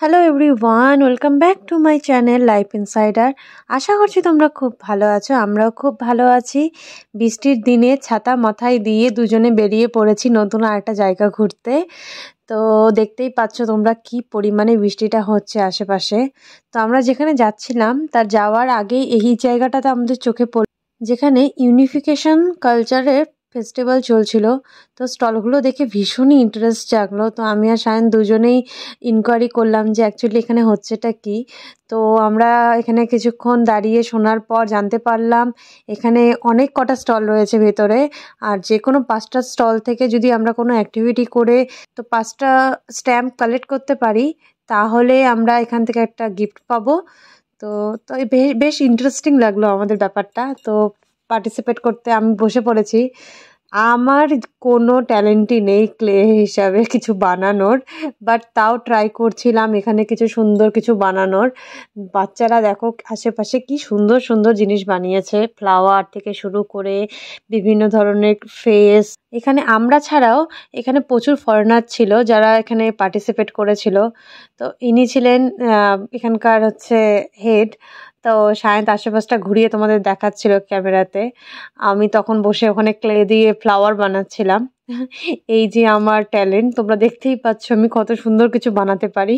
Hello everyone, welcome back to my channel life insider. আশা করছি তোমরা খুব ভালো আছো, আমরাও খুব ভালো আছি। বৃষ্টির দিনে ছাতা মাথায় দিয়ে দুজনে বেরিয়ে পড়েছি নতুন আরেকটা জায়গা ঘুরতে। তো দেখতেই পাচ্ছ তোমরা কি পরিমাণে বৃষ্টিটা হচ্ছে আশেপাশে। তো আমরা যেখানে যাচ্ছিলাম তার যাওয়ার আগেই এই জায়গাটাতে আমাদের চোখে পড়ল, যেখানে ইউনিফিকেশন কালচারের ফেস্টিভ্যাল চলছিল। তো স্টলগুলো দেখে ভীষণই ইন্টারেস্ট জাগলো। তো আমি আর সায়ন দুজনেই ইনকোয়ারি করলাম যে অ্যাকচুয়ালি এখানে হচ্ছেটা কি। তো আমরা এখানে কিছুক্ষণ দাঁড়িয়ে শোনার পর জানতে পারলাম এখানে অনেক কটা স্টল রয়েছে ভেতরে। আর যে কোনো 5টা স্টল থেকে যদি আমরা কোনো অ্যাক্টিভিটি করে তো 5টা স্ট্যাম্প কালেক্ট করতে পারি, তাহলে আমরা এখান থেকে একটা গিফট পাবো। তো তো বেশ ইন্টারেস্টিং লাগলো আমাদের ব্যাপারটা। তো পার্টিসিপেট করতে আমি বসে পড়েছি। আমার কোনো ট্যালেন্টই নেই ক্লে হিসাবে কিছু বানানোর, বাট তাও ট্রাই করছিলাম এখানে কিছু সুন্দর কিছু বানানোর। বাচ্চারা দেখো আশেপাশে কি সুন্দর সুন্দর জিনিস বানিয়েছে, ফ্লাওয়ার থেকে শুরু করে বিভিন্ন ধরনের ফেস। এখানে আমরা ছাড়াও এখানে প্রচুর ফরেনার ছিল যারা এখানে পার্টিসিপেট করেছিল। তো ইনি ছিলেন এখানকার হেড। তো সায়ন্ত আশেপাশটা ঘুরিয়ে তোমাদের দেখাচ্ছিল ক্যামেরাতে। আমি তখন বসে ওখানে ক্লে দিয়ে ফ্লাওয়ার বানাচ্ছিলাম। এই যে আমার ট্যালেন্ট, তোমরা দেখতেই পাচ্ছ আমি কত সুন্দর কিছু বানাতে পারি।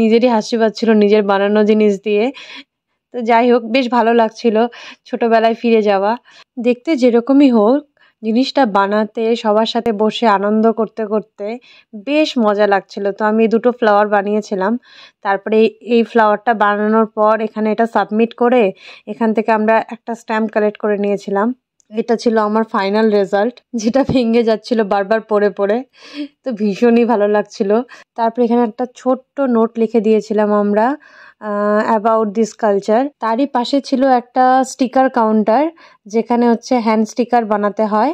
নিজেরই হাসি পাচ্ছিল নিজের বানানো জিনিস দিয়ে। তো যাই হোক, বেশ ভালো লাগছিল ছোটবেলায় ফিরে যাওয়া। দেখতে যেরকমই হোক, জিনিসটা বানাতে সবার সাথে বসে আনন্দ করতে করতে বেশ মজা লাগছিল। তো আমি 2টো ফ্লাওয়ার বানিয়েছিলাম। তারপরে এই ফ্লাওয়ারটা বানানোর পর এখানে এটা সাবমিট করে এখান থেকে আমরা একটা স্ট্যাম্প কালেক্ট করে নিয়েছিলাম। এটা ছিল আমার ফাইনাল রেজাল্ট, যেটা ভেঙে যাচ্ছিল বারবার পড়ে পড়ে। তো ভীষণই ভালো লাগছিল। তারপরে এখানে একটা ছোট্ট নোট লিখে দিয়েছিলাম আমরা অ্যাবাউট দিস কালচার। তারই পাশে ছিল একটা স্টিকার কাউন্টার, যেখানে হ্যান্ড স্টিকার বানাতে হয়।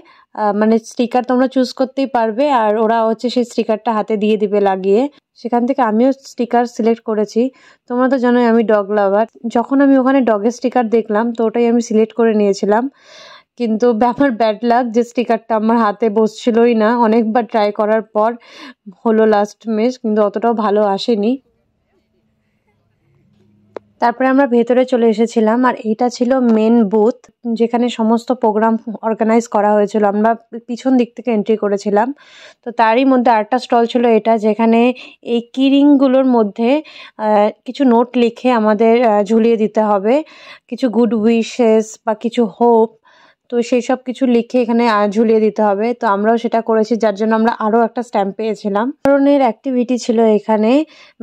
মানে স্টিকার তোমরা চুজ করতেই পারবে, আর ওরা সেই স্টিকারটা হাতে দিয়ে দিবে লাগিয়ে। সেখান থেকে আমিও স্টিকার সিলেক্ট করেছি। তোমরা তো জানোই আমি ডগ লাভার। যখন আমি ওখানে ডগের স্টিকার দেখলাম তো ওটাই আমি সিলেক্ট করে নিয়েছিলাম। কিন্তু আমার ব্যাড লাক যে স্টিকারটা আমার হাতে বসছিলই না। অনেকবার ট্রাই করার পর হলো লাস্ট মিস, কিন্তু অতটাও ভালো আসেনি। তারপরে আমরা ভেতরে চলে এসেছিলাম, আর এটা ছিল মেন বুথ, যেখানে সমস্ত প্রোগ্রাম অর্গানাইজ করা হয়েছিল। আমরা পিছন দিক থেকে এন্ট্রি করেছিলাম। তো তারই মধ্যে আরেকটা স্টল ছিল এটা, যেখানে এই কিরিংগুলোর মধ্যে কিছু নোট লিখে আমাদের ঝুলিয়ে দিতে হবে, কিছু গুড উইশেস বা কিছু হোপ। তো সেই সব কিছু লিখে এখানে ঝুলিয়ে দিতে হবে। তো আমরাও সেটা করেছি, যার জন্য আমরা আরও একটা স্ট্যাম্প পেয়েছিলাম। ধরনের অ্যাক্টিভিটি ছিল এখানে,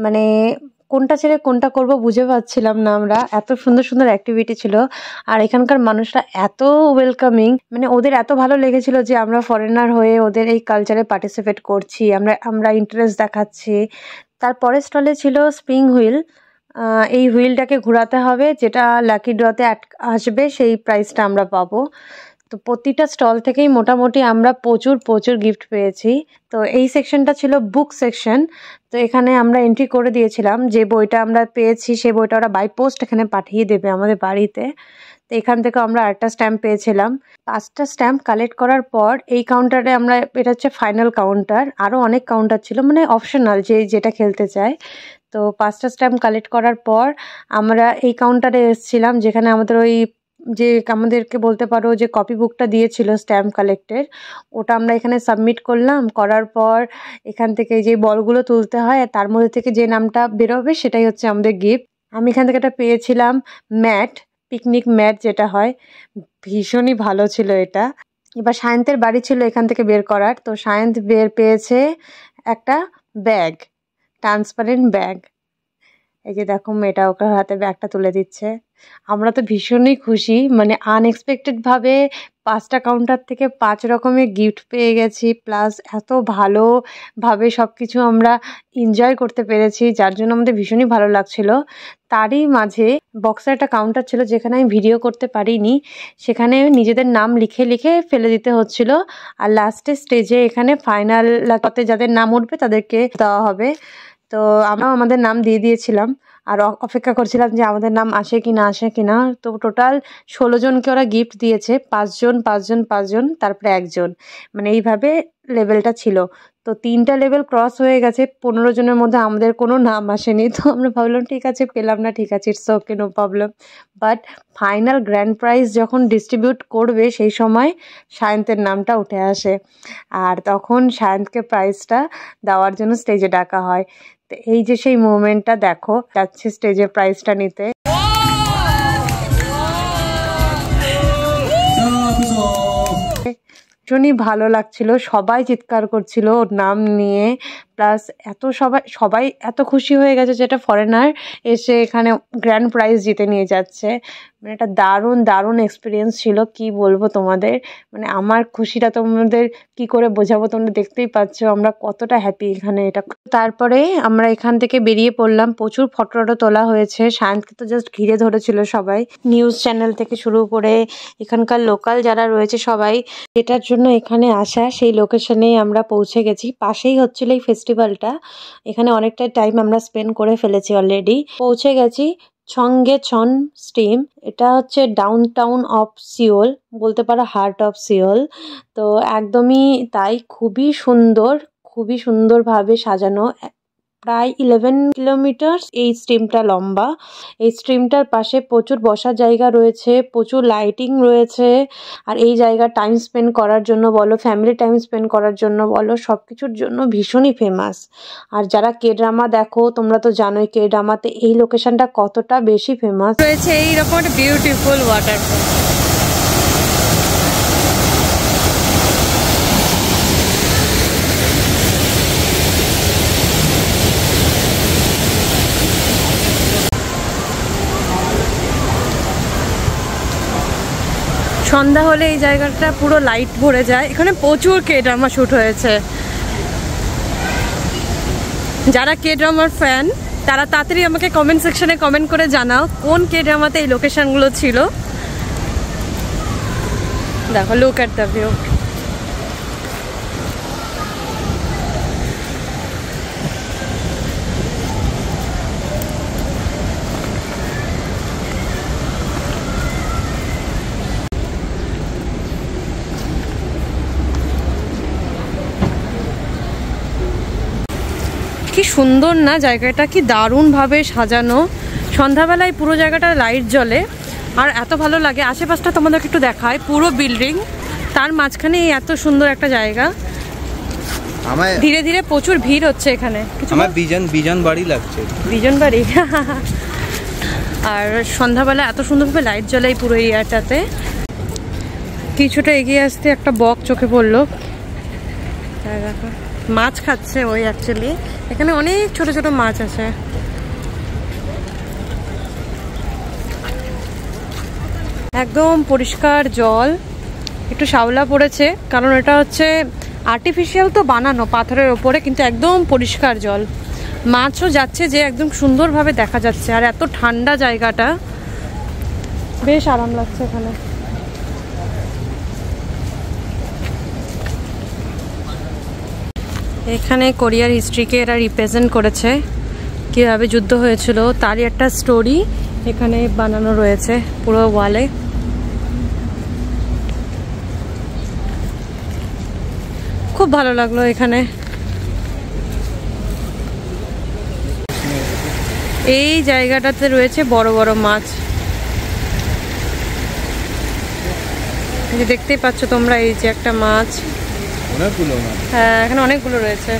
মানে কোনটা ছেড়ে কোনটা করব বুঝে পাচ্ছিলাম না আমরা। এত সুন্দর সুন্দর অ্যাক্টিভিটি ছিল, আর এখানকার মানুষরা এত ওয়েলকামিং, মানে ওদের এত ভালো লেগেছিল যে আমরা ফরেনার হয়ে ওদের এই কালচারে পার্টিসিপেট করছি, আমরা ইন্টারেস্ট দেখাচ্ছি। তারপরের স্টলে ছিল স্প্রিং হুইল। এই হুইলটাকে ঘোরাতে হবে, যেটা লাকি ড্রতে আসবে সেই প্রাইজটা আমরা পাবো। তো প্রতিটা স্টল থেকেই মোটামুটি আমরা প্রচুর প্রচুর গিফট পেয়েছি। তো এই সেকশনটা ছিল বুক সেকশন। তো এখানে আমরা এন্ট্রি করে দিয়েছিলাম যে বইটা আমরা পেয়েছি সেই বইটা ওরা বাই পোস্ট এখানে পাঠিয়ে দেবে আমাদের বাড়িতে। তো এখান থেকে আমরা আরেকটা স্ট্যাম্প পেয়েছিলাম। 5টা স্ট্যাম্প কালেক্ট করার পর এই কাউন্টারে আমরা, এটা ফাইনাল কাউন্টার, আরও অনেক কাউন্টার ছিল মানে অপশনাল যেটা খেলতে চায়। তো 5টা স্ট্যাম্প কালেক্ট করার পর আমরা এই কাউন্টারে এসেছিলাম, যেখানে আমাদের যে আমাদেরকে বলতে পারো যে কপি বুকটা দিয়েছিল স্ট্যাম্প কালেক্টের, ওটা আমরা এখানে সাবমিট করলাম। করার পর এখান থেকে যে বলগুলো তুলতে হয়, তার মধ্যে থেকে যে নামটা বেরোবে সেটাই আমাদের গিফট। আমি এখান থেকে একটা পেয়েছিলাম ম্যাট, পিকনিক ম্যাট যেটা হয়। ভীষণই ভালো ছিল এটা। এবার সায়ন্তের বাড়ি ছিল এখান থেকে বের করার। তো সায়ন্ত পেয়েছে একটা ব্যাগ, ট্রান্সপারেন্ট ব্যাগ। এই যে দেখো মেয়েটা ওকে হাতে ব্যাগটা তুলে দিচ্ছে। আমরা তো ভীষণই খুশি, মানে আনএক্সপেক্টেডভাবে 5টা কাউন্টার থেকে 5 রকমের গিফট পেয়ে গেছি, প্লাস এত ভালোভাবে সব কিছু আমরা এনজয় করতে পেরেছি, যার জন্য আমাদের ভীষণই ভালো লাগছিল। তারই মাঝে বক্সের একটা কাউন্টার ছিল যেখানে আমি ভিডিও করতে পারিনি, সেখানে নিজেদের নাম লিখে লিখে ফেলে দিতে হচ্ছিল। আর লাস্টের স্টেজে এখানে ফাইনাল যাদের নাম উঠবে তাদেরকে দেওয়া হবে। তো আমরাও আমাদের নাম দিয়ে দিয়েছিলাম, আর অপেক্ষা করছিলাম যে আমাদের নাম আসে কি না আসে কি না। তো টোটাল 16 জনকে ওরা গিফট দিয়েছে, 5 জন 5 জন 5 জন, তারপরে 1 জন, মানে এইভাবে লেভেলটা ছিল। তো 3টা লেভেল ক্রস হয়ে গেছে, 15 জনের মধ্যে আমাদের কোনো নাম আসেনি। তো আমরা ভাবলাম ঠিক আছে, পেলাম না, ঠিক আছে, it's okay, no problem. But final grand prize যখন ডিস্ট্রিবিউট করবে সেই সময় সায়ন্তের নামটা উঠে আসে, আর তখন সায়ন্তকে প্রাইজটা দেওয়ার জন্য স্টেজে ডাকা হয়। তো এই যে সেই মোমেন্টটা দেখো, যাচ্ছে স্টেজে প্রাইজটা নিতে। ভীষণই ভালো লাগছিল, সবাই চিৎকার করছিল ওর নাম নিয়ে, প্লাস সবাই এত খুশি হয়ে গেছে যেটা ফরেনার এসে এখানে গ্র্যান্ড প্রাইজ জিতে নিয়ে যাচ্ছে। মানে একটা দারুণ দারুণ এক্সপিরিয়েন্স ছিল, কি বলবো তোমাদের। মানে আমার খুশিটা তোমাদের কি করে বোঝাবো, তোমরা দেখতেই পাচ্ছ আমরা কতটা হ্যাপি এখানে। এটা তারপরে আমরা এখান থেকে বেরিয়ে পড়লাম, প্রচুর ফটো তোলা হয়েছে। সায়ন্তকে তো জাস্ট ঘিরে ধরেছিল সবাই, নিউজ চ্যানেল থেকে শুরু করে এখানকার লোকাল যারা রয়েছে সবাই। এটার জন্য এখানে আসা, সেই লোকেশনে আমরা পৌঁছে গেছি। পাশেই হচ্ছিল এই ফেস্টিভ্যালটা, এখানে অনেকটা টাইম আমরা স্পেন্ড করে ফেলেছি অলরেডি। পৌঁছে গেছি চংগেচন স্ট্রিম, এটা হচ্ছে ডাউন টাউন অফ সিওল, বলতে পারো হার্ট অফ সিওল। তো একদমই তাই, খুবই সুন্দরভাবে সাজানো। প্রায় 11 কিলোমিটার এই স্ট্রিমটা লম্বা। এই স্ট্রিমটার পাশে প্রচুর বসার জায়গা রয়েছে, প্রচুর লাইটিং রয়েছে। আর এই জায়গা টাইম স্পেন্ড করার জন্য বলো, ফ্যামিলি টাইম স্পেন্ড করার জন্য বলো, সব কিছুর জন্য ভীষণই ফেমাস। আর যারা কে ড্রামা দেখো তোমরা তো জানোই কে ড্রামাতে এই লোকেশনটা কতটা বেশি ফেমাস রয়েছে। এইরকম একটা বিউটিফুল ওয়াটারফল। সন্ধ্যা হলে এই জায়গাটা পুরো লাইট ভরে যায়। এখানে প্রচুর কে ড্রামা শ্যুট হয়েছে। যারা কে ড্রামার ফ্যান তারা তাড়াতাড়ি আমাকে কমেন্ট সেকশনে কমেন্ট করে জানাও কোন কে ড্রামাতে এই লোকেশনগুলো ছিল। দেখো, লুক এট দ্য ভিউ। কি সুন্দর না জায়গাটা, কি দারুণভাবে সাজানো। সন্ধ্যাবেলায় পুরো জায়গাটা লাইট জ্বলে আর এত ভালো লাগে। আশেপাশটা তোমাদেরকে একটু দেখায়, পুরো বিল্ডিং, তার মাঝখানে এত সুন্দর একটা জায়গা। ধীরে ধীরে প্রচুর ভিড় হচ্ছে এখানে। আমার বিজন বাড়ি লাগছে, বিজন বাড়ি। আর সন্ধ্যাবেলা এত সুন্দরভাবে লাইট জ্বলে এই পুরো এরিয়াটাতে। কিছুটা এগিয়ে আসতে একটা বক চোখে পড়লো, দেখো মাছ খাচ্ছে ওই। অ্যাকচুয়ালি এখানে অনেক ছোট ছোট মাছ আছে। একদম পরিষ্কার জল, একটু শ্যাওলা পড়েছে কারণ এটা হচ্ছে আর্টিফিশিয়াল তো বানানো পাথরের ওপরে, কিন্তু একদম পরিষ্কার জল। মাছও যাচ্ছে যে একদম সুন্দরভাবে দেখা যাচ্ছে। আর এত ঠান্ডা জায়গাটা, বেশ আরাম লাগছে এখানে। এখানে কোরিয়ার হিস্ট্রিকে এরা রিপ্রেজেন্ট করেছে, কীভাবে যুদ্ধ হয়েছিল তারই একটা স্টোরি এখানে বানানো রয়েছে পুরো ওয়ালে। খুব ভালো লাগলো এখানে। এই জায়গাটাতে রয়েছে বড় বড় মাছ, দেখতেই পাচ্ছ তোমরা। এই যে একটা মাছ, অনেকগুলো মাছ, হ্যাঁ এখানে অনেকগুলো রয়েছে।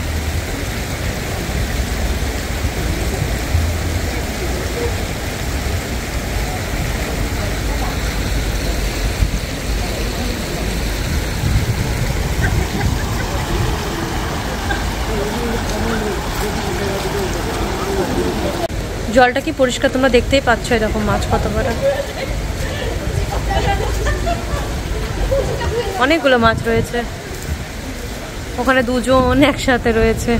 জলটা কি পরিষ্কার তোমরা দেখতেই পাচ্ছ, এরকম মাছ কত বড়। অনেকগুলো মাছ রয়েছে ওখানে, দুজন একসাথে রয়েছে।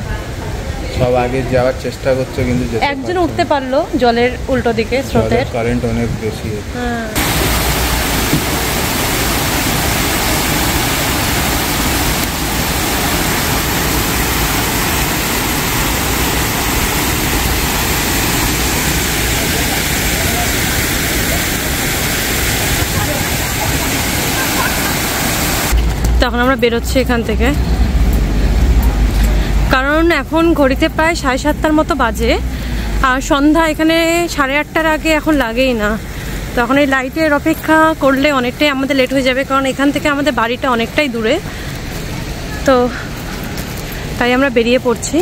সব আগে যাওয়ার চেষ্টা করছে কিন্তু একজন উঠতে পারলো জলের উল্টো দিকে, স্রোতের কারেন্ট অনেক বেশি। হ্যাঁ তখন আমরা বেরোচ্ছি এখান থেকে। কারণ এখন ঘড়িতে প্রায় 7:30টার মতো বাজে, আর সন্ধ্যা এখানে 8:30টার আগে এখন লাগেই না। তখন এই লাইটের অপেক্ষা করলে অনেকটাই আমাদের লেট হয়ে যাবে, কারণ এখান থেকে আমাদের বাড়িটা অনেকটাই দূরে। তো তাই আমরা বেরিয়ে পড়ছি।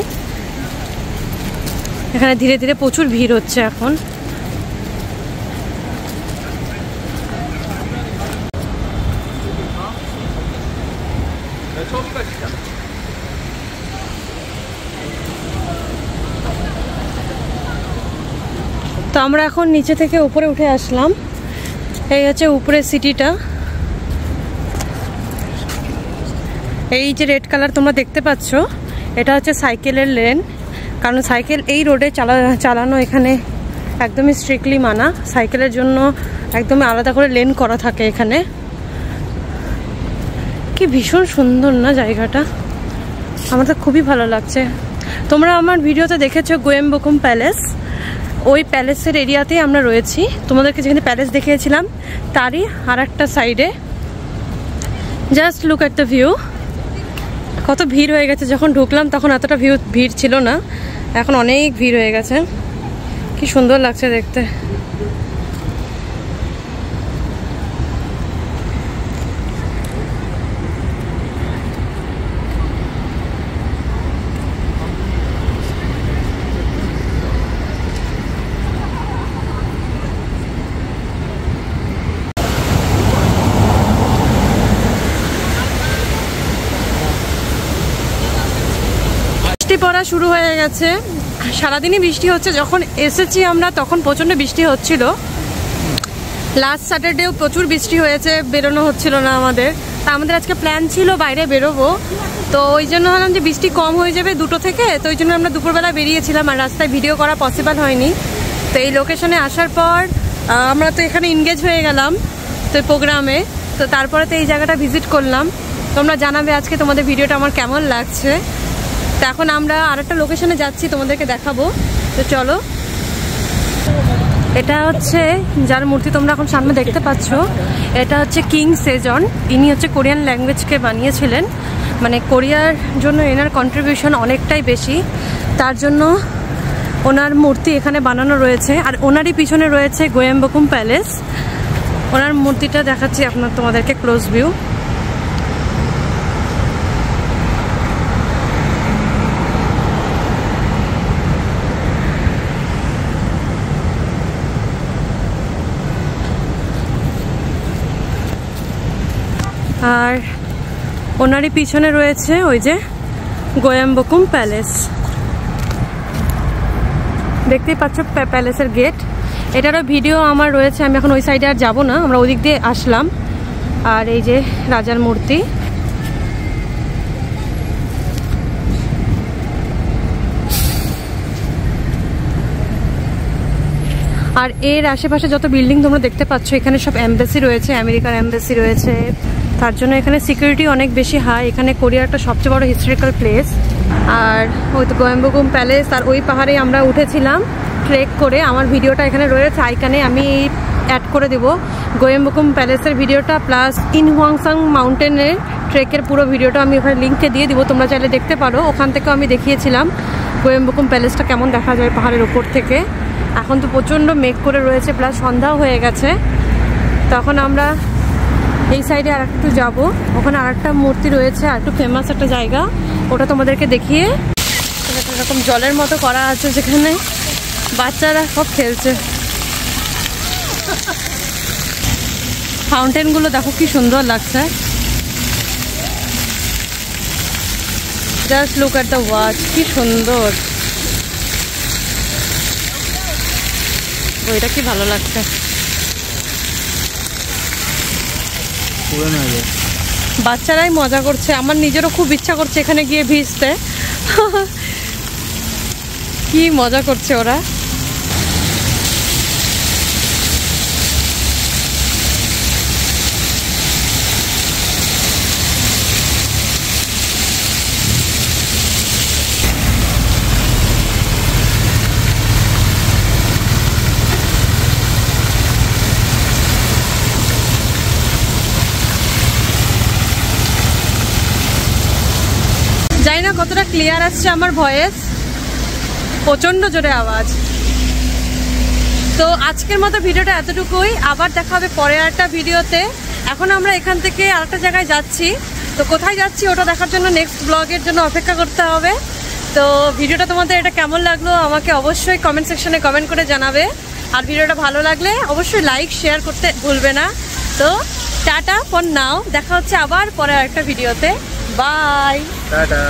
এখানে ধীরে ধীরে প্রচুর ভিড় হচ্ছে এখন। তো আমরা এখন নিচে থেকে উপরে উঠে আসলাম। এই হচ্ছে উপরের সিটিটা। এই যে রেড কালার তোমরা দেখতে পাচ্ছ, এটা হচ্ছে সাইকেলের লেন। কারণ সাইকেল এই রোডে চালানো এখানে একদমই স্ট্রিক্টলি মানা। সাইকেলের জন্য একদমই আলাদা করে লেন করা থাকে এখানে। কি ভীষণ সুন্দর না জায়গাটা, আমার তো খুবই ভালো লাগছে। তোমরা আমার ভিডিওতে দেখেছো গোয়েম্বকুম প্যালেস, ওই প্যালেসের এরিয়াতেই আমরা রয়েছি। তোমাদেরকে যেখানে প্যালেস দেখিয়েছিলাম তারই আর একটা সাইডে। Just look at the view. কত ভিড় হয়ে গেছে, যখন ঢুকলাম তখন এতটা ভিড় ছিল না, এখন অনেক ভিড় হয়ে গেছে। কি সুন্দর লাগছে দেখতে। বৃষ্টি পড়া শুরু হয়ে গেছে, সারাদিনই বৃষ্টি হচ্ছে। যখন এসেছি আমরা তখন প্রচণ্ড বৃষ্টি হচ্ছিল। লাস্ট স্যাটারডেও প্রচুর বৃষ্টি হয়েছে, বেরোনো হচ্ছিল না আমাদের। তা আমাদের আজকে প্ল্যান ছিল বাইরে বেরোবো, তো ওই জন্য ভাবলাম যে বৃষ্টি কম হয়ে যাবে 2টো থেকে, তো ওই জন্য আমরা দুপুরবেলা বেরিয়েছিলাম, আর রাস্তায় ভিডিও করা পসিবল হয়নি। তো এই লোকেশনে আসার পর আমরা তো এখানে এনগেজ হয়ে গেলাম তো প্রোগ্রামে। তো তারপরে তো এই জায়গাটা ভিজিট করলাম। তোমরা জানাবে আজকে তোমাদের ভিডিওটা আমার কেমন লাগছে। তো এখন আমরা আরেকটা লোকেশনে যাচ্ছি, তোমাদেরকে দেখাবো। তো চলো। এটা হচ্ছে যার মূর্তি তোমরা এখন সামনে দেখতে পাচ্ছ, এটা হচ্ছে কিং সেজন। ইনি হচ্ছে কোরিয়ান ল্যাঙ্গুয়েজকে বানিয়েছিলেন, মানে কোরিয়ার জন্য এনার কন্ট্রিবিউশন অনেকটাই বেশি, তার জন্য ওনার মূর্তি এখানে বানানো রয়েছে। আর ওনারই পিছনে রয়েছে গোয়েম্বকুম প্যালেস। ওনার মূর্তিটা দেখাচ্ছি তোমাদেরকে ক্লোজ ভিউ। আর ওনারই পিছনে রয়েছে ওই যে গোয়েম্বকুম প্যালেস, দেখতেই পাচ্ছ প্যালেসের গেট। এটারও ভিডিও আমার রয়েছে, আমি এখন ওই সাইডে আর যাবো না, আমরা ওদিক দিয়ে আসলাম। আর এই যে রাজার মূর্তি। আর এর আশেপাশে যত বিল্ডিং তোমরা দেখতে পাচ্ছ, এখানে সব এমবাসি রয়েছে, আমেরিকার এমবাসি রয়েছে। তার জন্য এখানে সিকিউরিটি অনেক বেশি হাই। এখানে কোরিয়ার একটা সবচেয়ে বড় হিস্টোরিক্যাল প্লেস। আর ওই তো গোয়েম্বকুম প্যালেস, আর ওই পাহাড়ে আমরা উঠেছিলাম ট্রেক করে। আমার ভিডিওটা এখানে রয়েছে আইকানে, আমি অ্যাড করে দেবো গোয়েম্বকুম প্যালেসের ভিডিওটা, প্লাস ইনহুয়াংসাং মাউন্টেনের ট্রেকের পুরো ভিডিওটা আমি ওখানে লিঙ্কে দিয়ে দিব, তোমরা চাইলে দেখতে পারো। ওখান থেকেও আমি দেখিয়েছিলাম গোয়েম্বকুম প্যালেসটা কেমন দেখা যায় পাহাড়ের উপর থেকে। এখন তো প্রচণ্ড মেঘ করে রয়েছে, প্লাস সন্ধ্যাও হয়ে গেছে। তখন আমরা এই সাইডে আর একটু যাবো, ওখানে আর একটা মূর্তি রয়েছে, আর একটু ফেমাস একটা জায়গা, ওটা তোমাদেরকে দেখিয়ে। এরকম জলের মতো করা আছে যেখানে বাচ্চারা সব খেলছে। ফাউন্টেনগুলো দেখো কি সুন্দর লাগছে। Just look at the watch, কি সুন্দর। ওইটা কি ভালো লাগছে। বাচ্চারাই মজা করছে, আমার নিজেরও খুব ইচ্ছা করছে এখানে গিয়ে ভিজতে। কি মজা করছে ওরা। জানি জানি না কতটা ক্লিয়ার আসছে আমার ভয়েস, প্রচণ্ড জোরে আওয়াজ। তো আজকের মতো ভিডিওটা এতটুকুই, আবার দেখা হবে পরে একটা ভিডিওতে। এখন আমরা এখান থেকে আরেকটা জায়গায় যাচ্ছি, তো কোথায় যাচ্ছি ওটা দেখার জন্য নেক্সট ব্লগের জন্য অপেক্ষা করতে হবে। তো ভিডিওটা তোমাদের এটা কেমন লাগলো আমাকে অবশ্যই কমেন্ট সেকশনে কমেন্ট করে জানাবে, আর ভিডিওটা ভালো লাগলে অবশ্যই লাইক শেয়ার করতে ভুলবে না। তো টাটা ফর নাও, দেখা হচ্ছে আবার পরে আরেকটা ভিডিওতে। Bye, tata.